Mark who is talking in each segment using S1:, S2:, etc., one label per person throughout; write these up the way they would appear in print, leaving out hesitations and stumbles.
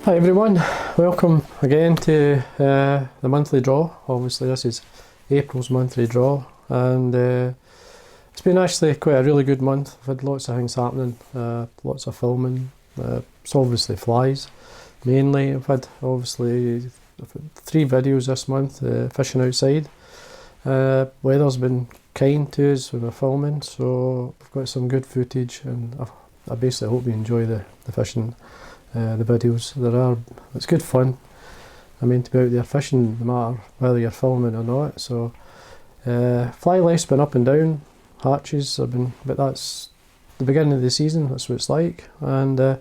S1: Hi everyone, welcome again to the monthly draw. Obviously this is April's monthly draw, and it's been actually quite a really good month. I've had lots of things happening, lots of filming. It's obviously flies mainly. I've had 3 videos this month, fishing outside. Weather's been kind to us when we're filming, so I've got some good footage, and I basically hope you enjoy the fishing. The videos. It's good fun. I mean, to be out there fishing, no matter whether you're filming or not. So fly life's been up and down. Hatches have been, but that's the beginning of the season. That's what it's like. And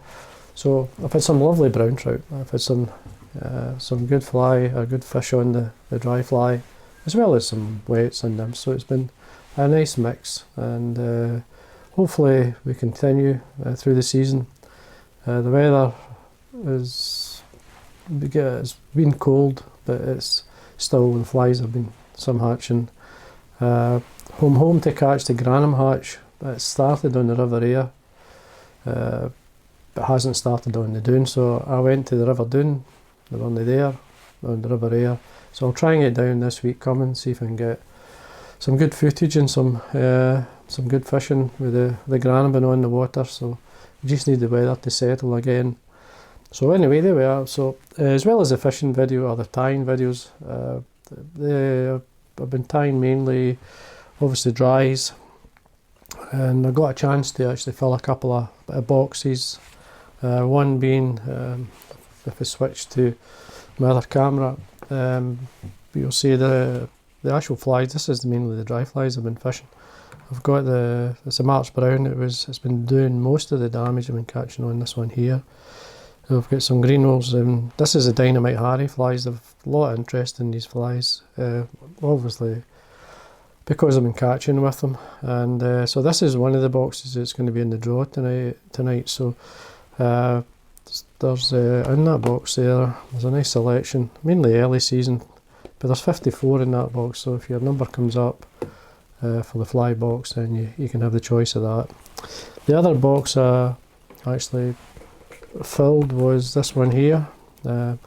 S1: so I've had some lovely brown trout. I've had some good good fish on the dry fly, as well as some wets and them. So it's been a nice mix, and hopefully we continue through the season. The weather it's been cold, but it's still, the flies have been some hatching. Home to catch the Granham hatch. It started on the River Aire, but hasn't started on the Doon. So I went to the River Doon. They're only there on the River Aire. So I'll try and get down this week coming, see if I can get some good footage and some good fishing with the Granham being on the water. So we just need the weather to settle again. So anyway, there we are. So as well as the fishing video or the tying videos, I've been tying mainly, obviously, dries, and I got a chance to actually fill a couple of boxes. One being, if I switch to my other camera, you'll see the actual flies. This is mainly the dry flies I've been fishing. I've got it's a March Brown. It's been doing most of the damage I've been catching on this one here. I've got some green rolls. This is a Dynamite Hardie flies. I've a lot of interest in these flies, obviously, because I've been catching with them. And so this is one of the boxes that's going to be in the draw tonight. So there's in that box there's a nice selection, mainly early season, but there's 54 in that box. So if your number comes up for the fly box, then you can have the choice of that. The other box actually filled was this one here, the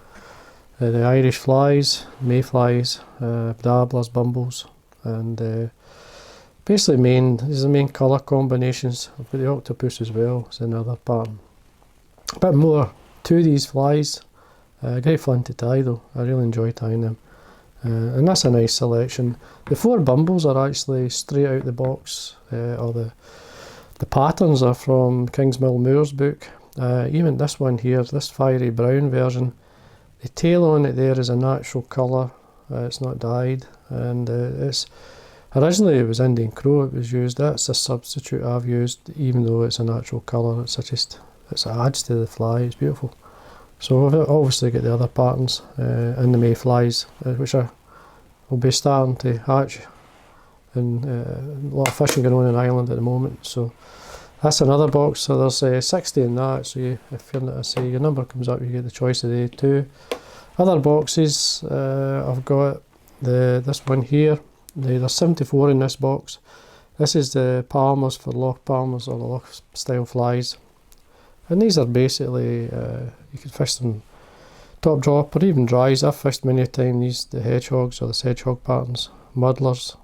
S1: Irish flies, mayflies, dabblers, bumbles, and basically these are the main colour combinations. I've got the Octopus as well, it's another pattern. A bit more to these flies. Great fun to tie though, I really enjoy tying them. And that's a nice selection. The 4 bumbles are actually straight out the box, or the patterns are from Kingsmill Moore's book. Even this one here, this fiery brown version, the tail on it there is a natural colour, it's not dyed, and it's originally it was Indian Crow it was used. That's a substitute I've used, even though it's a natural colour. It adds to the fly, it's beautiful. So I've obviously got the other patterns in the mayflies, which will be starting to hatch, and a lot of fishing going on in Ireland at the moment. So that's another box. So there's 60 in that. So if your number comes up, you get the choice of the 2. Other boxes, I've got this one here. There's 74 in this box. This is the palmers for loch palmers, or the loch style flies. And these are basically, you can fish them top drop or even dries. I've fished many a time the hedgehogs or the hedgehog patterns, muddlers.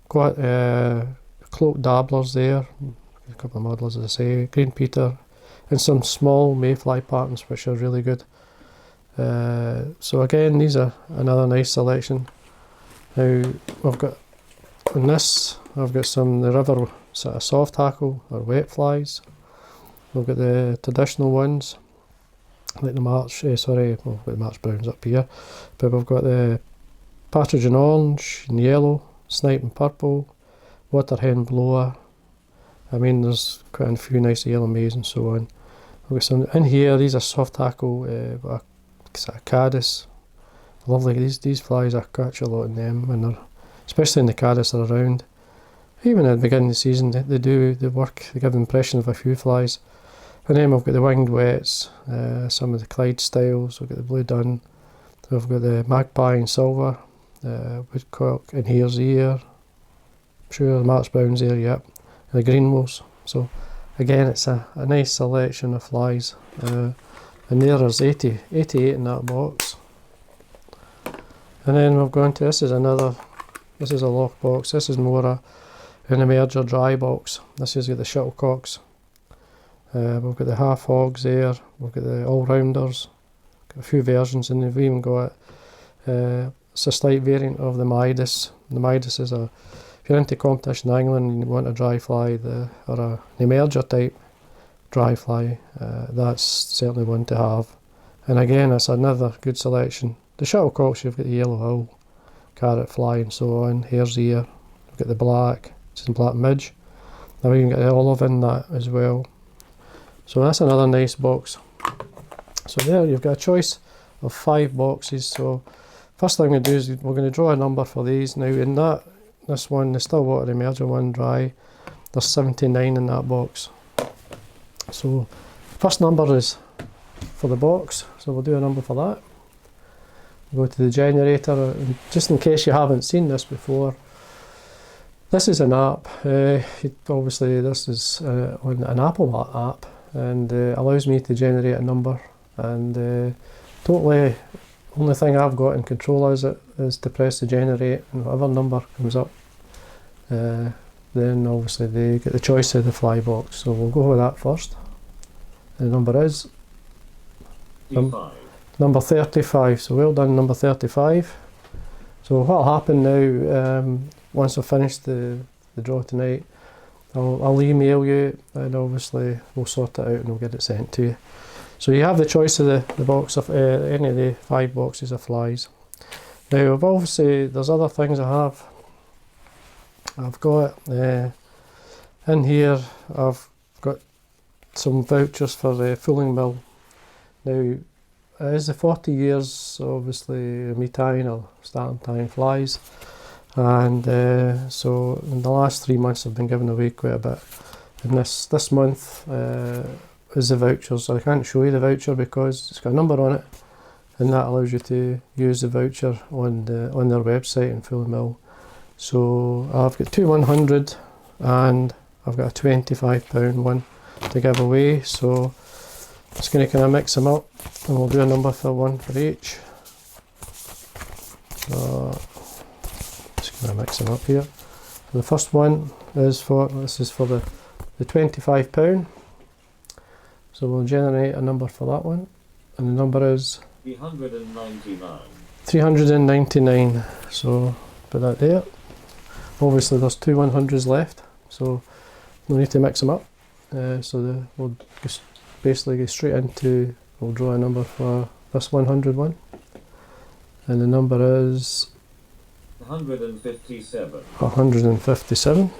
S1: Got cloaked dabblers there, a couple of muddlers as I say, green peter, and some small mayfly patterns which are really good. So again, these are another nice selection. Now I've got some the river sort of soft hackle or wet flies. We've got the traditional ones, like the March, we've got the March Browns up here, but we've got the Partridge in orange and yellow, snipe in purple, waterhen blower. I mean, there's quite a few nice yellow maize and so on. We've got some in here. These are soft hackle, sort of caddis. Lovely. These flies, I catch a lot in them when they're, especially in the caddis are around. Even at the beginning of the season, they work. They give the impression of a few flies. And then we've got the winged wets, some of the Clyde styles. We've got the blue dun. We've got the magpie and silver, woodcock and hare's ear. I'm sure the March Brown's there, yep. And the greenwolves. So again, it's a nice selection of flies. and there's 88 in that box. And then we've gone to, this is a lock box. This is more an emerger dry box. This has got the shuttlecocks. We've got the half hogs there, we've got the all-rounders, got a few versions, and we've even got it's a slight variant of the Midas. The Midas is if you're into competition angling and you want a dry fly, or an emerger type dry fly, that's certainly one to have. And again, it's another good selection. The shuttlecocks, you've got the yellow owl, carrot fly and so on, hare's ear, you've got the black, it's in black midge. Now you can get the olive in that as well. So that's another nice box. So there you've got a choice of 5 boxes. So first thing we do is we're going to draw a number for these. Now in this one, the still water emerger one dry, there's 79 in that box. So first number is for the box, so we'll do a number for that. We'll go to the generator, and just in case you haven't seen this before, this is an app. Obviously this is on an Apple app, and allows me to generate a number, and totally only thing I've got in control is to press the generate, and whatever number comes up, then obviously they get the choice of the fly box. So we'll go with that first. The number is number 35, so well done, number 35. So what'll happen now, once I've finished the draw tonight, I'll email you, and obviously we'll sort it out and we'll get it sent to you. So you have the choice of the box of any of the 5 boxes of flies. Now obviously there's other things I have. I've got in here, I've got some vouchers for the Fulling Mill. Now it is the 40 years obviously of me tying, or starting tying flies, and so in the last 3 months I've been giving away quite a bit, and this month is the vouchers. I can't show you the voucher because it's got a number on it, and that allows you to use the voucher on their website in Fulling Mill. So I've got 2 100 and I've got a £25 one to give away, so just going to kind of mix them up, and we'll do a number for one for each. So just going to mix them up here. So the first one is for the £25. So we'll generate a number for that one, and the number is
S2: 399.
S1: 399. So put that there. Obviously there's 2 100s left, so no need to mix them up. We'll just basically go straight into, we'll draw a number for this 100 one, and the number is
S2: 157.
S1: 157.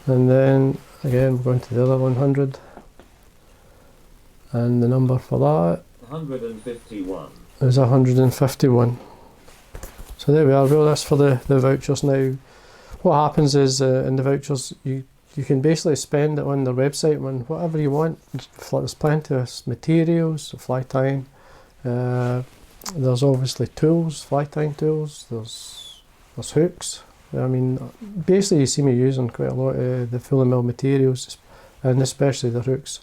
S1: And then again we're going to the other 100, and the number for that
S2: 151
S1: is 151. So there we are. Well, that's for the vouchers. Now what happens is in the vouchers you can basically spend it on their website on whatever you want. There's plenty of materials, fly tying, there's obviously tools, fly tying tools, there's hooks. I mean, basically you see me using quite a lot of the Fulling Mill materials, and especially the hooks.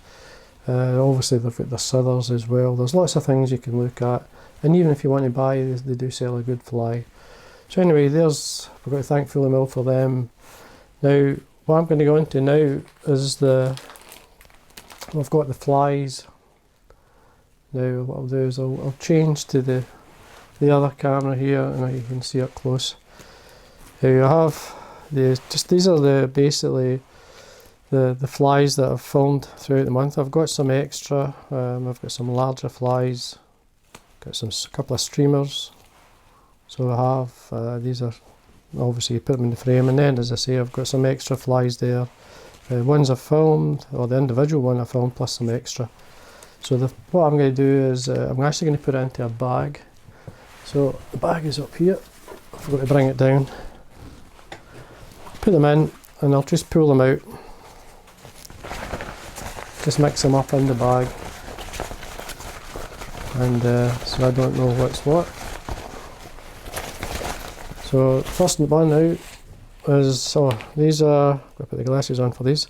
S1: Obviously they've got the sithers as well. There's lots of things you can look at, and even if you want to buy, they do sell a good fly. So anyway, we've got to thank Fulling Mill for them. Now what I'm going to go into now is I've got the flies. Now what I'll do is I'll change to the other camera here, and you can see up close. Here you have these are basically the flies that I've filmed throughout the month. I've got some extra. I've got some larger flies. Got a couple of streamers. So I have these are obviously you put them in the frame, and then as I say I've got some extra flies there. Ones I've filmed, or the individual one I filmed, plus some extra. So what I'm going to do is I'm actually going to put it into a bag. So the bag is up here. I forgot to bring it down. Put them in, and I'll just pull them out. Just mix them up in the bag, and so I don't know what's what. So first one out is, these are, I'll put the glasses on for these.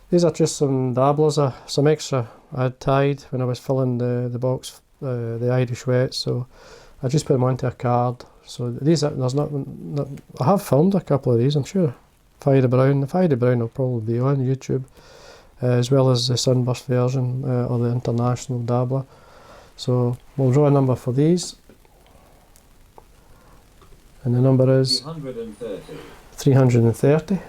S1: These are just some dabblers, some extra I'd tied when I was filling the box, the Irish wets. So I just put them onto a card. So these are, there's not, I have filmed a couple of these, I'm sure. Fiery Brown. The Fiery Brown will probably be on YouTube, as well as the Sunburst version or the International Dabbler. So we'll draw a number for these. And the number is 330.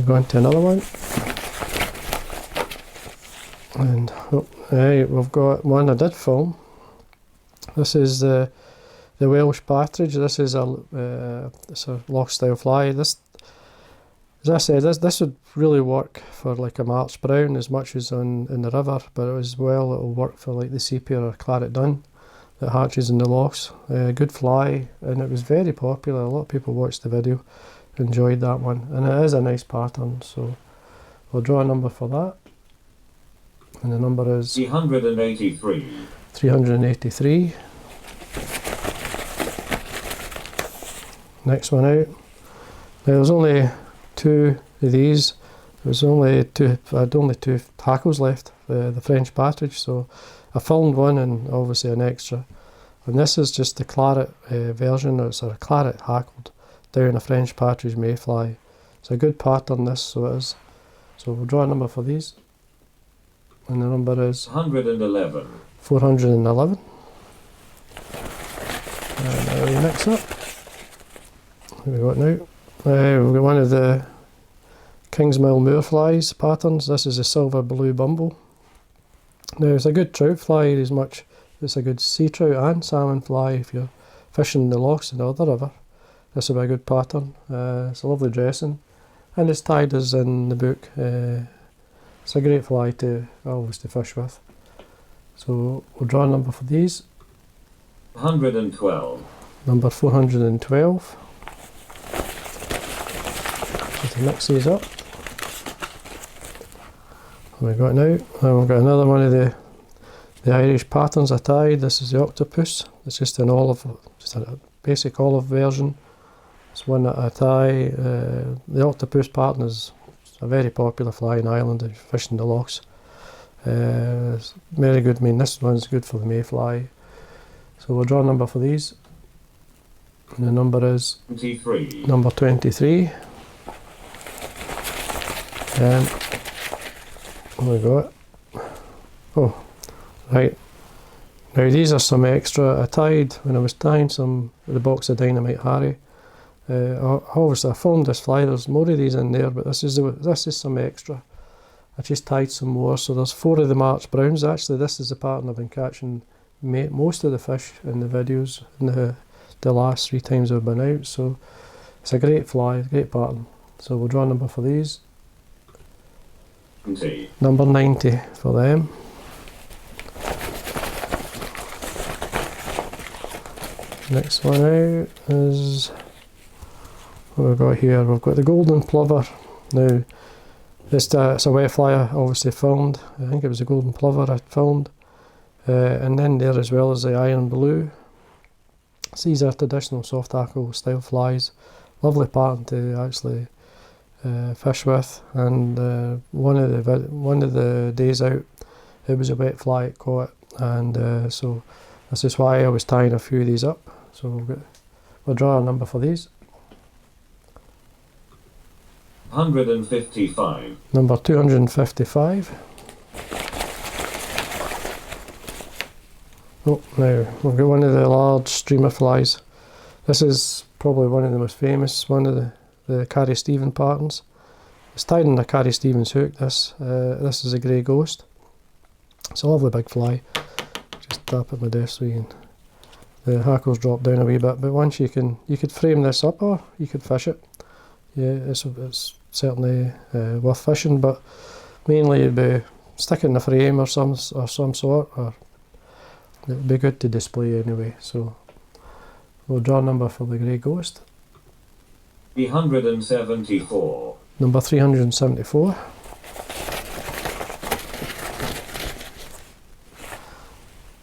S1: Go on to another one. And we've got one I did film. This is the Welsh Partridge. This is it's a loch style fly. This, as I said, this would really work for like a March Brown as much as in the river, but as well it'll work for like the sepia or claret dun that hatches in the lochs. Good fly, and it was very popular. A lot of people watched the video, enjoyed that one, and it is a nice pattern. So we'll draw a number for that, and the number is
S2: 383.
S1: 383. Next one out. Now there's only two of these. There was only two. I had only two hackles left. The French Partridge. So I filmed one and obviously an extra. And this is just the claret version. It's a claret hackled down a French Partridge mayfly. It's a good pattern, this, so it is. So we'll draw a number for these. And the number is
S2: 111.
S1: 411. And now we mix up. What have we got now? We've got one of the Kingsmill Moor flies patterns. This is a silver blue Bumble. Now it's a good trout fly as much. It's a good sea trout and salmon fly if you're fishing the lochs in the other river. This will be a good pattern. It's a lovely dressing, and it's tied as in the book. It's a great fly to always to fish with. So we'll draw a number for these.
S2: 112.
S1: Number 412. To mix these up. What have we got now? We've got another one of the Irish patterns I tied. This is the Octopus. It's just an olive, just a basic olive version. It's one that I tie. The Octopus pattern is a very popular fly in Ireland if you're fishing the lochs. It's very good. I mean, this one's good for the mayfly. So we'll draw a number for these. And the number is
S2: 23.
S1: Number 23. And what have we got? Oh, right. Now these are some extra. I tied, when I was tying some of the box of Dynamite Hardie. Obviously I filmed this fly, there's more of these in there, but this is some extra. I just tied some more, so there's 4 of the March Browns actually. This is the pattern I've been catching most of the fish in the videos in the last 3 times I've been out, so it's a great fly, great pattern. So we'll draw a number for these.
S2: 90.
S1: Number 90 for them. Next one out is, what we've got here, we've got the golden plover. Now it's a wet fly I obviously filmed. I think it was a golden plover I filmed. And then there as well as the iron blue. So these are traditional soft tackle style flies. Lovely pattern to actually fish with, and one of the days out it was a wet fly it caught, and so this is why I was tying a few of these up. So we'll draw a number for these.
S2: 155.
S1: Number 255. Oh, now we've got one of the large streamer flies. This is probably one of the most famous, one of the Carrie Stevens patterns. It's tied in a Carrie Stevens hook. This is a grey ghost. It's a lovely big fly. Just tap at my desk so the hackles drop down a wee bit. But once you could frame this up or you could fish it. Yeah, it's certainly worth fishing, but mainly it'd be stick it in a frame or some sort, or it'd be good to display anyway. So we'll draw a number for the grey ghost.
S2: 374.
S1: Number 374.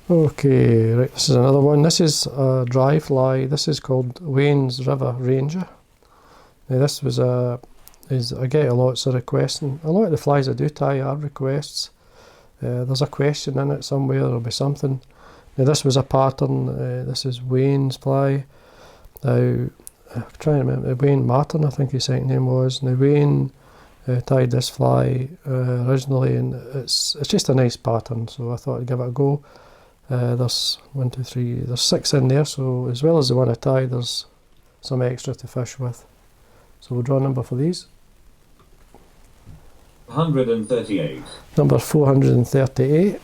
S1: Okay, right, this is another one. This is a dry fly. This is called Wayne's River Ranger. Now this was a is I get lots of requests, and a lot of the flies I do tie are requests. There's a question in it somewhere, there'll be something. Now this was a pattern, this is Wayne's fly. Now, I'm trying to remember, Wayne Martin I think his second name was. Now Wayne tied this fly originally, and it's just a nice pattern, so I thought I'd give it a go. There's 1, 2, 3, there's 6 in there, so as well as the one I tied, there's some extra to fish with. So we'll draw a number for these.
S2: 138.
S1: Number 438.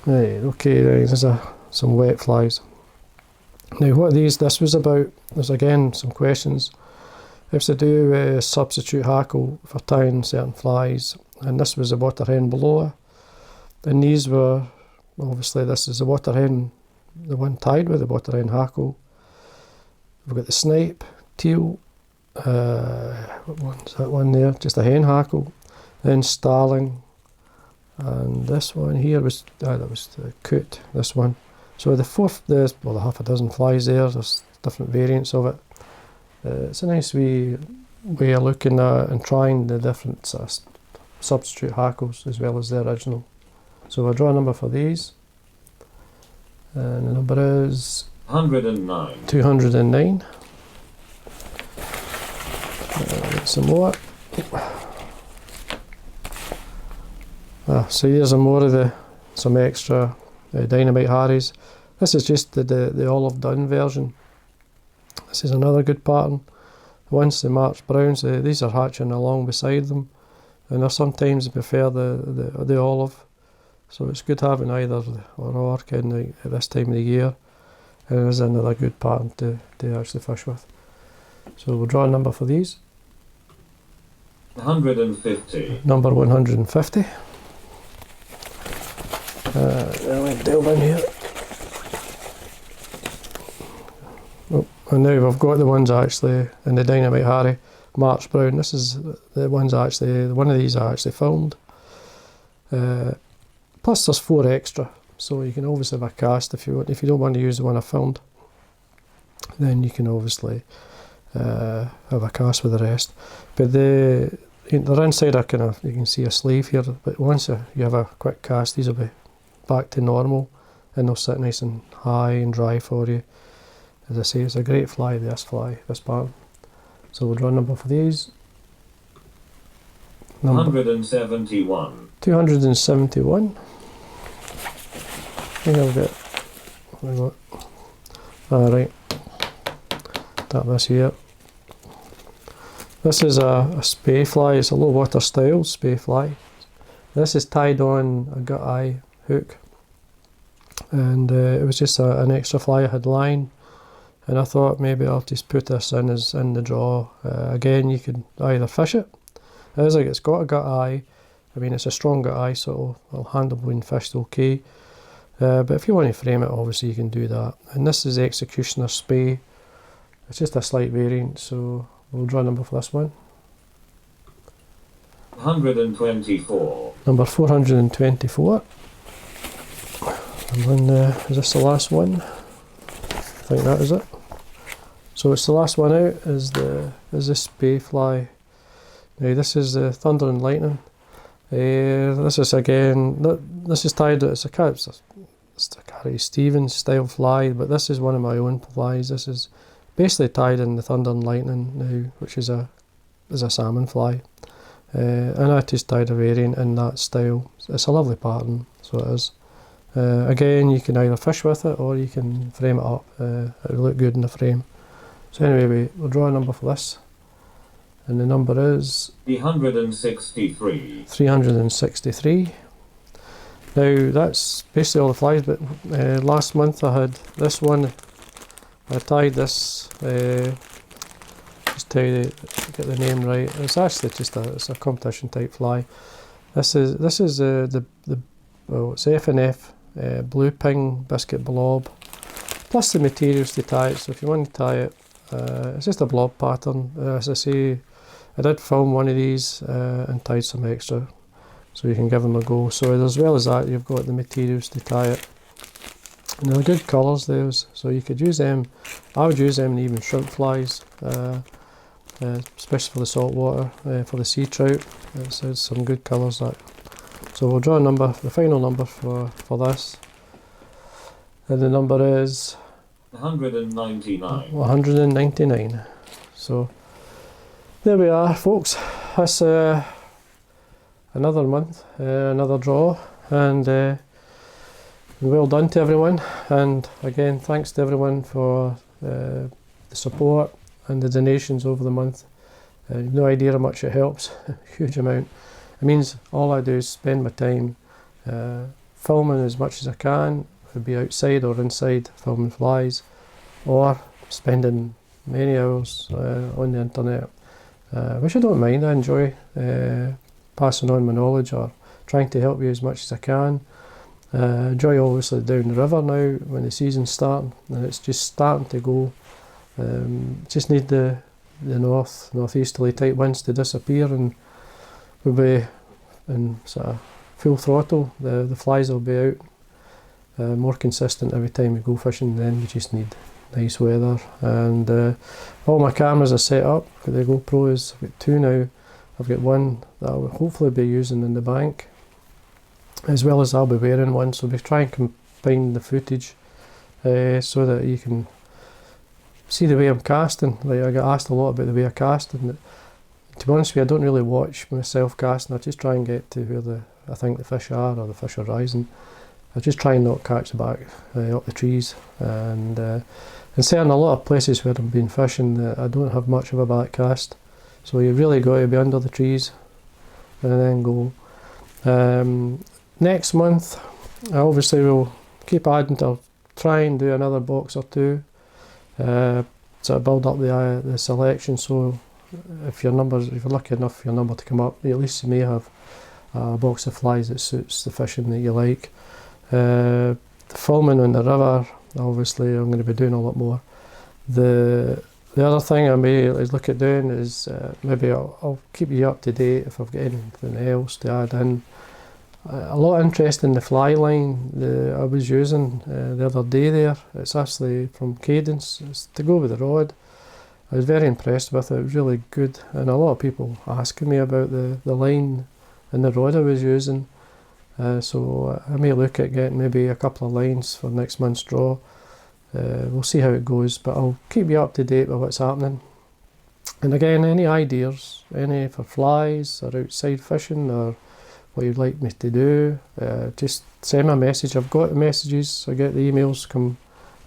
S1: Right, okay, there's some wet flies. Now what this was about, there's again some questions. It's to do with substitute hackle for tying certain flies, and this was the water hen below. And these were, obviously this is the water hen, the one tied with the water hen hackle. We've got the snipe, teal, what one's that one there, just a hen hackle, then starling, and this one here was, that was the coot, this one. So there's half a dozen flies there, there's different variants of it. It's a nice wee way of looking at and trying the different substitute hackles as well as the original. So I'll draw a number for these, and the number is
S2: 109.
S1: 209. Get some more. So here's some more of some extra Dynamite Hardies. This is just the olive dun version. This is another good pattern. Once the March Browns, these are hatching along beside them, and I sometimes prefer the olive. So it's good having either or kind of at this time of the year, and it is another good pattern to actually fish with. So we'll draw a number for these.
S2: 150.
S1: Number 150. I'll delve in here. Oh, and now we've got the ones actually in the Dynamite Hardie March Brown. This is the ones actually, one of these I actually filmed. Plus there's 4 extra, so you can obviously have a cast if you want. If you don't want to use the one I filmed, then you can obviously have a cast with the rest. But they're inside you can see a sleeve here, but once you have a quick cast, these will be back to normal, and they'll sit nice and high and dry for you. As I say, it's a great fly, this pattern. So we'll draw a number for these.
S2: 171.
S1: 271. I think I've got, alright, tap this here. This is a spay fly, it's a low water style spay fly. This is tied on a gut eye hook, and it was just an extra fly I had lying, and I thought maybe I'll just put this in the draw. Again, you can either fish it. It's got a gut eye. I mean, it's a strong gut eye, so it'll handle being fished okay. But if you want to frame it, obviously you can do that. And this is Executioner Spay. It's just a slight variant, so we'll draw a number for this one.
S2: 124.
S1: Number 424. And then, is this the last one? I think that is it. So it's the last one out, is this spay fly. Now this is the Thunder and Lightning. This is again, this is tied, it's a Carrie Stevens style fly, but this is one of my own flies. This is basically tied in the Thunder and Lightning now, which is a salmon fly. And I just tied a variant in that style. It's a lovely pattern, so it is. Again, you can either fish with it or you can frame it up. It'll look good in the frame. So anyway, we'll draw a number for this. And the number is
S2: 363.
S1: 363. Now that's basically all the flies, but last month I had this one. I tied this, just tell you to get the name right. It's actually just it's a competition type fly. This is it's F&F blue ping biscuit blob, plus the materials to tie it. So if you want to tie it, it's just a blob pattern. As I say, I did film one of these and tied some extra, so you can give them a go. So as well as that, you've got the materials to tie it. And they're good colours, those, so you could use them. I would use them in even shrimp flies, especially for the salt water, for the sea trout. It's some good colours that. So we'll draw a number, the final number for this. And the number is
S2: 199.
S1: 199. So there we are, folks. That's another month, another draw, and well done to everyone. And again, thanks to everyone for the support and the donations over the month. You've no idea how much it helps. Huge amount. It means all I do is spend my time filming as much as I can. It would be outside or inside filming flies, or spending many hours on the internet, which I don't mind. I enjoy passing on my knowledge or trying to help you as much as I can. Enjoy obviously down the river now when the season's starting, and it's just starting to go. Just need the northeasterly type winds to disappear, and we'll be in sort of full throttle. The flies will be out more consistent every time we go fishing. Then we just need nice weather, and all my cameras are set up. The GoPro is, I've got 2 now. I've got one that I'll hopefully be using in the bank, as well as I'll be wearing one, so we try and combine the footage so that you can see the way I'm casting. Like, I get asked a lot about the way I cast, and to be honest with you, I don't really watch myself casting. I just try and get to where I think the fish are, or the fish are rising. I just try and not catch the back up the trees, and certainly a lot of places where I've been fishing, I don't have much of a back cast, so you really got to be under the trees and then go. Next month, I obviously will keep adding. I'll try and do another box or 2 to build up the selection. So if you're lucky enough for your number to come up, at least you may have a box of flies that suits the fishing that you like. The filming on the river, obviously I'm going to be doing a lot more. The other thing I may look at doing is maybe I'll keep you up to date if I've got anything else to add in. A lot of interest in the fly line I was using the other day there. It's actually from Cadence. It's to go with the rod. I was very impressed with it. It was really good, and a lot of people asking me about the line and the rod I was using. So I may look at getting maybe a couple of lines for next month's draw. We'll see how it goes, but I'll keep you up to date with what's happening. And again, any ideas, any for flies or outside fishing, or what you'd like me to do, just send me a message. I've got the messages, I get the emails come.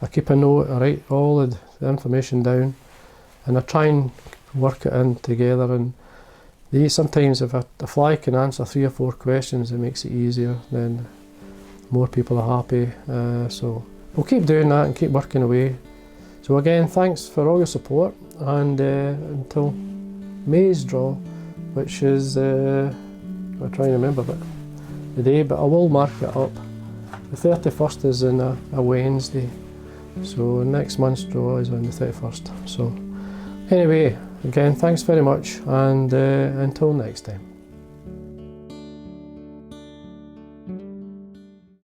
S1: I keep a note, I write all the information down, and I try and work it in together. And sometimes if a fly can answer 3 or 4 questions, it makes it easier, then more people are happy. So we'll keep doing that and keep working away. So again, thanks for all your support, and until May's draw, which is, I'll try and remember the day, but I will mark it up. The 31st is in a Wednesday, so next month's draw is on the 31st. So anyway, again, thanks very much, and until next time.